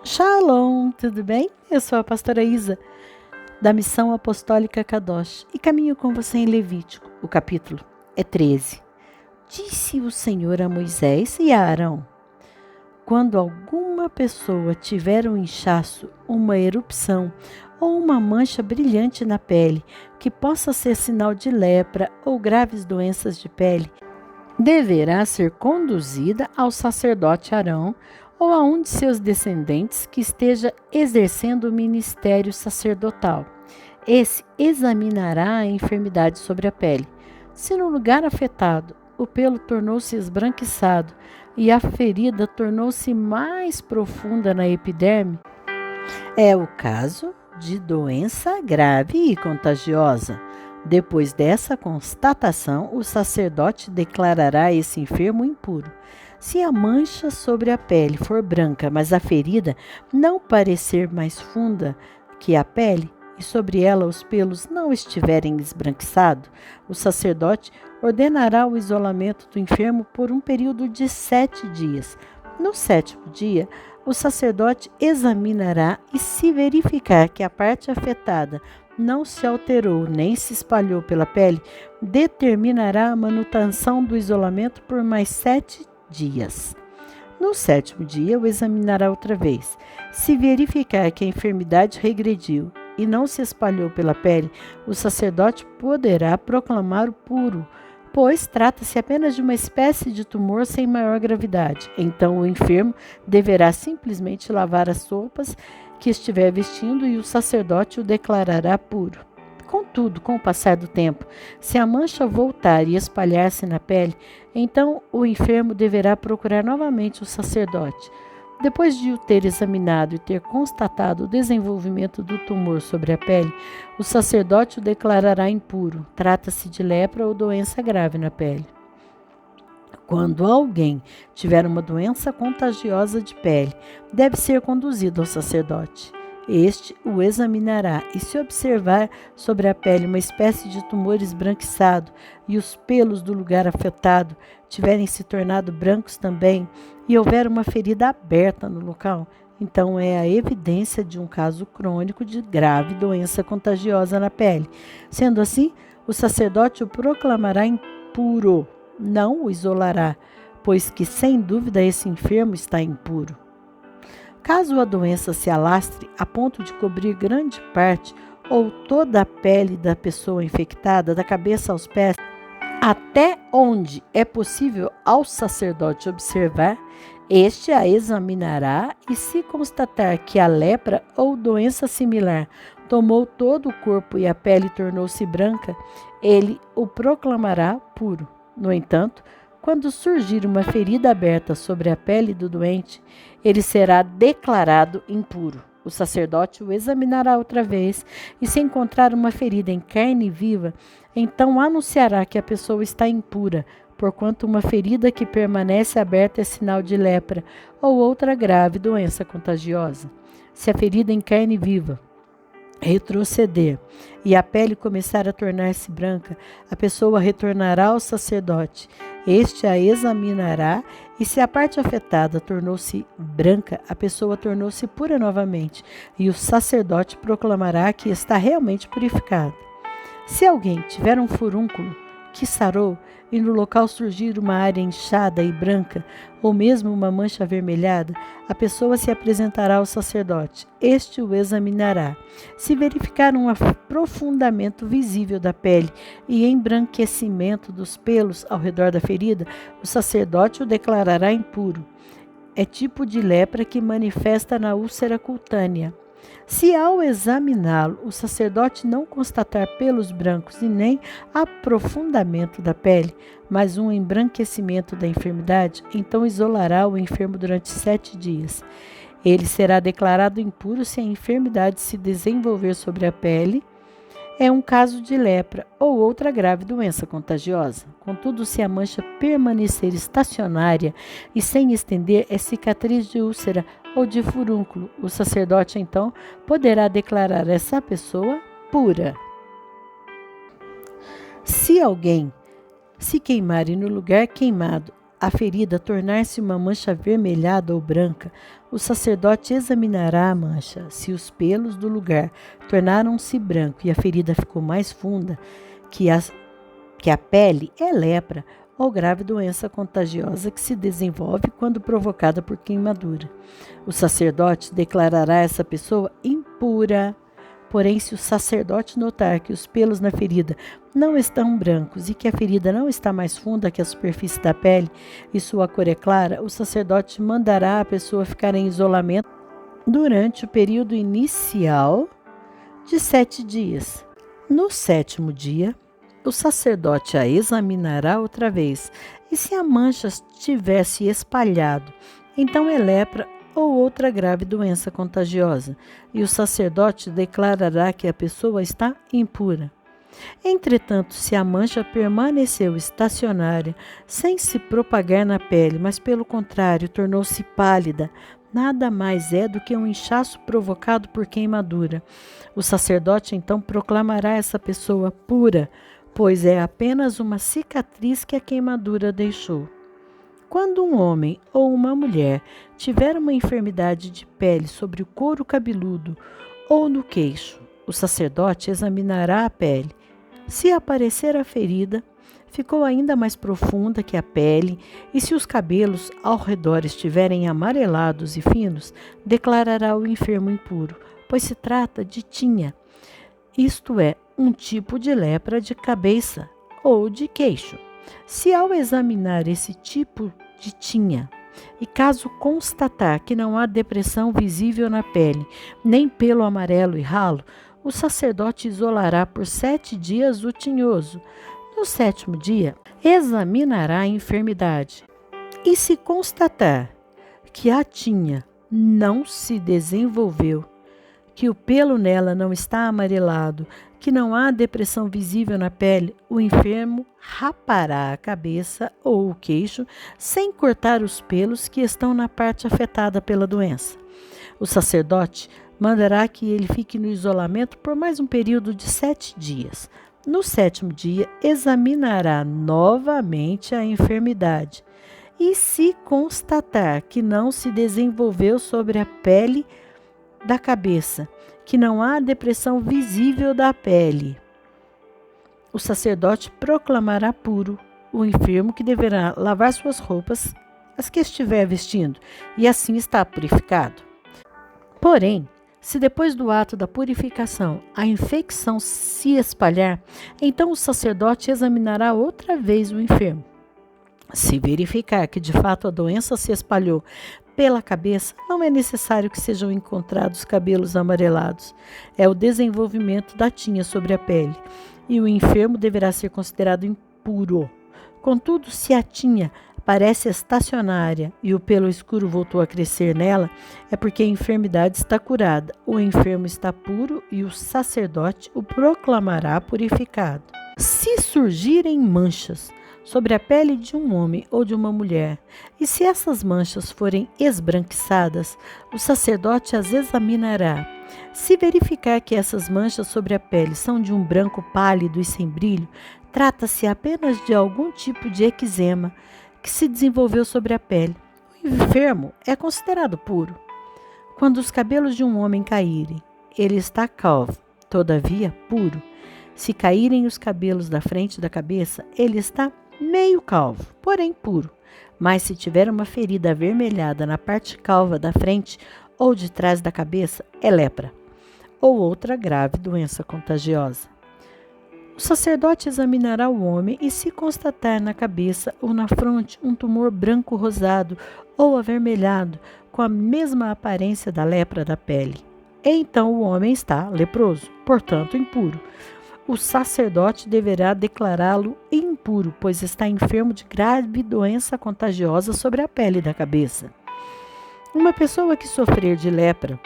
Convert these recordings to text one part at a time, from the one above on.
Shalom, tudo bem? Eu sou a pastora Isa, da Missão Apostólica Kadosh, e caminho com você em Levítico. O capítulo é 13. Disse o Senhor a Moisés e a Arão: quando alguma pessoa tiver um inchaço, uma erupção ou uma mancha brilhante na pele, que possa ser sinal de lepra ou graves doenças de pele, deverá ser conduzida ao sacerdote Arão ou a um de seus descendentes que esteja exercendo o ministério sacerdotal. Esse examinará a enfermidade sobre a pele. Se no lugar afetado o pelo tornou-se esbranquiçado e a ferida tornou-se mais profunda na epiderme, é o caso de doença grave e contagiosa. Depois dessa constatação, o sacerdote declarará esse enfermo impuro. Se a mancha sobre a pele for branca, mas a ferida não parecer mais funda que a pele, e sobre ela os pelos não estiverem esbranquiçados, o sacerdote ordenará o isolamento do enfermo por um período de 7 dias. No 7º dia, o sacerdote examinará e, se verificar que a parte afetada não se alterou nem se espalhou pela pele, determinará a manutenção do isolamento por mais 7 dias. No 7º dia, o examinará outra vez. Se verificar que a enfermidade regrediu e não se espalhou pela pele, o sacerdote poderá proclamar-o puro, pois trata-se apenas de uma espécie de tumor sem maior gravidade. Então, o enfermo deverá simplesmente lavar as roupas que estiver vestindo e o sacerdote o declarará puro. Contudo, com o passar do tempo, se a mancha voltar e espalhar-se na pele, então o enfermo deverá procurar novamente o sacerdote. Depois de o ter examinado e ter constatado o desenvolvimento do tumor sobre a pele, o sacerdote o declarará impuro. Trata-se de lepra ou doença grave na pele. Quando alguém tiver uma doença contagiosa de pele, deve ser conduzido ao sacerdote. Este o examinará e, se observar sobre a pele uma espécie de tumor esbranquiçado e os pelos do lugar afetado tiverem se tornado brancos também e houver uma ferida aberta no local, então é a evidência de um caso crônico de grave doença contagiosa na pele. Sendo assim, o sacerdote o proclamará impuro, não o isolará, pois que sem dúvida esse enfermo está impuro. Caso a doença se alastre a ponto de cobrir grande parte ou toda a pele da pessoa infectada, da cabeça aos pés, até onde é possível ao sacerdote observar, este a examinará e, se constatar que a lepra ou doença similar tomou todo o corpo e a pele tornou-se branca, ele o proclamará puro. No entanto, quando surgir uma ferida aberta sobre a pele do doente, ele será declarado impuro. O sacerdote o examinará outra vez e, se encontrar uma ferida em carne viva, então anunciará que a pessoa está impura, porquanto uma ferida que permanece aberta é sinal de lepra ou outra grave doença contagiosa. Se a ferida em carne viva retroceder e a pele começar a tornar-se branca, a pessoa retornará ao sacerdote. Este a examinará e, se a parte afetada tornou-se branca, a pessoa tornou-se pura novamente e o sacerdote proclamará que está realmente purificada. Se alguém tiver um furúnculo que sarou e no local surgir uma área inchada e branca, ou mesmo uma mancha avermelhada, a pessoa se apresentará ao sacerdote. Este o examinará. Se verificar um aprofundamento visível da pele e embranquecimento dos pelos ao redor da ferida, o sacerdote o declarará impuro. É tipo de lepra que manifesta na úlcera cutânea. Se ao examiná-lo o sacerdote não constatar pelos brancos e nem aprofundamento da pele, mas um embranquecimento da enfermidade, então isolará o enfermo durante 7 dias. Ele será declarado impuro se a enfermidade se desenvolver sobre a pele. É um caso de lepra ou outra grave doença contagiosa. Contudo, se a mancha permanecer estacionária e sem estender, é cicatriz de úlcera ou de furúnculo, o sacerdote então poderá declarar essa pessoa pura. Se alguém se queimar e no lugar queimado a ferida tornar-se uma mancha avermelhada ou branca, o sacerdote examinará a mancha. Se os pelos do lugar tornaram-se brancos e a ferida ficou mais funda que a pele, é lepra ou grave doença contagiosa que se desenvolve quando provocada por queimadura. O sacerdote declarará essa pessoa impura. Porém, se o sacerdote notar que os pelos na ferida não estão brancos e que a ferida não está mais funda que a superfície da pele e sua cor é clara, o sacerdote mandará a pessoa ficar em isolamento durante o período inicial de 7 dias. No 7º dia, o sacerdote a examinará outra vez, e se a mancha tivesse espalhado, então é lepra ou outra grave doença contagiosa, e o sacerdote declarará que a pessoa está impura. Entretanto, se a mancha permaneceu estacionária, sem se propagar na pele, mas pelo contrário tornou-se pálida, nada mais é do que um inchaço provocado por queimadura. O sacerdote então proclamará essa pessoa pura, pois é apenas uma cicatriz que a queimadura deixou. Quando um homem ou uma mulher tiver uma enfermidade de pele sobre o couro cabeludo ou no queixo, o sacerdote examinará a pele. Se aparecer a ferida, ficou ainda mais profunda que a pele, e se os cabelos ao redor estiverem amarelados e finos, declarará o enfermo impuro, pois se trata de tinha, isto é, um tipo de lepra de cabeça ou de queixo. Se ao examinar esse tipo de tinha, e caso constatar que não há depressão visível na pele, nem pelo amarelo e ralo, o sacerdote isolará por 7 dias o tinhoso. No 7º dia, examinará a enfermidade. E se constatar que a tinha não se desenvolveu, que o pelo nela não está amarelado, que não há depressão visível na pele, o enfermo rapará a cabeça ou o queixo sem cortar os pelos que estão na parte afetada pela doença. O sacerdote mandará que ele fique no isolamento por mais um período de 7 dias. No 7º dia, examinará novamente a enfermidade. E se constatar que não se desenvolveu sobre a pele da cabeça, que não há depressão visível da pele, o sacerdote proclamará puro o enfermo, que deverá lavar suas roupas, as que estiver vestindo, e assim está purificado. Porém, se depois do ato da purificação a infecção se espalhar, então o sacerdote examinará outra vez o enfermo. Se verificar que de fato a doença se espalhou pela cabeça, não é necessário que sejam encontrados cabelos amarelados. É o desenvolvimento da tinha sobre a pele, e o enfermo deverá ser considerado impuro. Contudo, se a tinha parece estacionária e o pelo escuro voltou a crescer nela, é porque a enfermidade está curada, o enfermo está puro e o sacerdote o proclamará purificado. Se surgirem manchas sobre a pele de um homem ou de uma mulher, e se essas manchas forem esbranquiçadas, o sacerdote as examinará. Se verificar que essas manchas sobre a pele são de um branco pálido e sem brilho, trata-se apenas de algum tipo de eczema que se desenvolveu sobre a pele. O enfermo é considerado puro. Quando os cabelos de um homem caírem, ele está calvo, todavia puro. Se caírem os cabelos da frente da cabeça, ele está meio calvo, porém puro. Mas se tiver uma ferida avermelhada na parte calva da frente ou de trás da cabeça, é lepra ou outra grave doença contagiosa. O sacerdote examinará o homem e, se constatar na cabeça ou na fronte um tumor branco rosado ou avermelhado com a mesma aparência da lepra da pele, então o homem está leproso, portanto impuro. O sacerdote deverá declará-lo impuro, pois está enfermo de grave doença contagiosa sobre a pele da cabeça. Uma pessoa que sofrer de lepra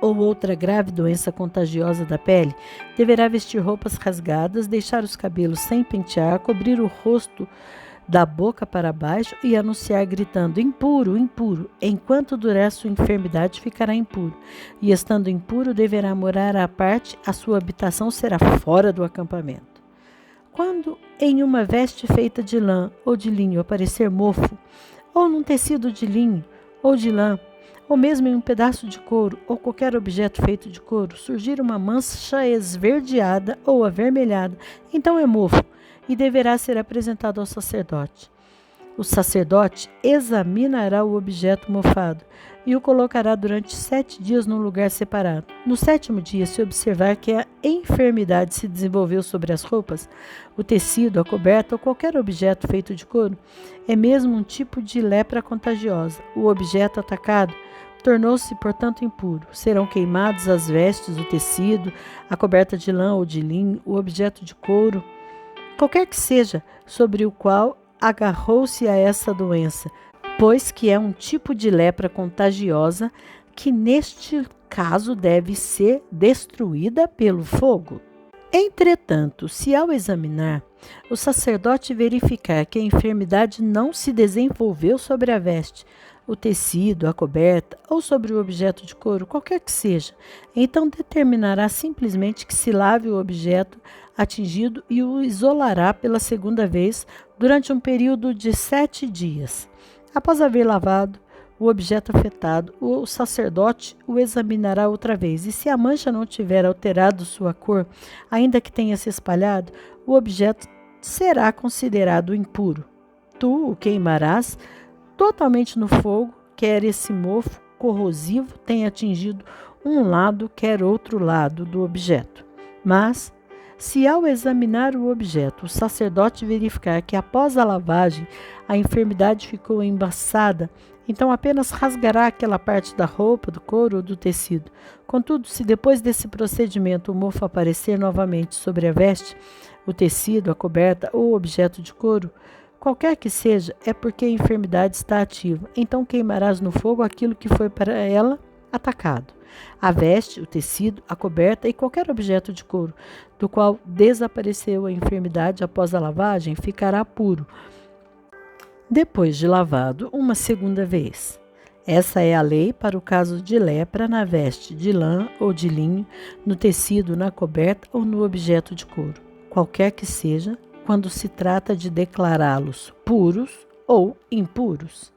ou outra grave doença contagiosa da pele, deverá vestir roupas rasgadas, deixar os cabelos sem pentear, cobrir o rosto da boca para baixo e anunciar gritando: impuro, impuro. Enquanto durar sua enfermidade, ficará impuro. E estando impuro, deverá morar à parte, a sua habitação será fora do acampamento. Quando em uma veste feita de lã ou de linho aparecer mofo, ou num tecido de linho ou de lã, ou mesmo em um pedaço de couro ou qualquer objeto feito de couro, surgir uma mancha esverdeada ou avermelhada, então é mofo e deverá ser apresentado ao sacerdote. O sacerdote examinará o objeto mofado e o colocará durante 7 dias num lugar separado. No 7º dia, se observar que a enfermidade se desenvolveu sobre as roupas, o tecido, a coberta ou qualquer objeto feito de couro, é mesmo um tipo de lepra contagiosa. O objeto atacado tornou-se, portanto, impuro. Serão queimados as vestes, o tecido, a coberta de lã ou de linho, o objeto de couro, qualquer que seja, sobre o qual agarrou-se a essa doença, pois que é um tipo de lepra contagiosa que neste caso deve ser destruída pelo fogo. Entretanto, se ao examinar, o sacerdote verificar que a enfermidade não se desenvolveu sobre a veste, o tecido, a coberta ou sobre o objeto de couro, qualquer que seja, então determinará simplesmente que se lave o objeto atingido e o isolará pela segunda vez durante um período de 7 dias. Após haver lavado o objeto afetado, o sacerdote o examinará outra vez, e se a mancha não tiver alterado sua cor, ainda que tenha se espalhado, o objeto será considerado impuro. Tu o queimarás totalmente no fogo, quer esse mofo corrosivo tenha atingido um lado, quer outro lado do objeto. Mas, se ao examinar o objeto, o sacerdote verificar que após a lavagem a enfermidade ficou embaçada, então apenas rasgará aquela parte da roupa, do couro ou do tecido. Contudo, se depois desse procedimento o mofo aparecer novamente sobre a veste, o tecido, a coberta ou o objeto de couro, qualquer que seja, é porque a enfermidade está ativa. Então queimarás no fogo aquilo que foi para ela atacado. A veste, o tecido, a coberta e qualquer objeto de couro, do qual desapareceu a enfermidade após a lavagem, ficará puro, depois de lavado uma segunda vez. Essa é a lei para o caso de lepra na veste de lã ou de linho, no tecido, na coberta ou no objeto de couro, qualquer que seja, quando se trata de declará-los puros ou impuros.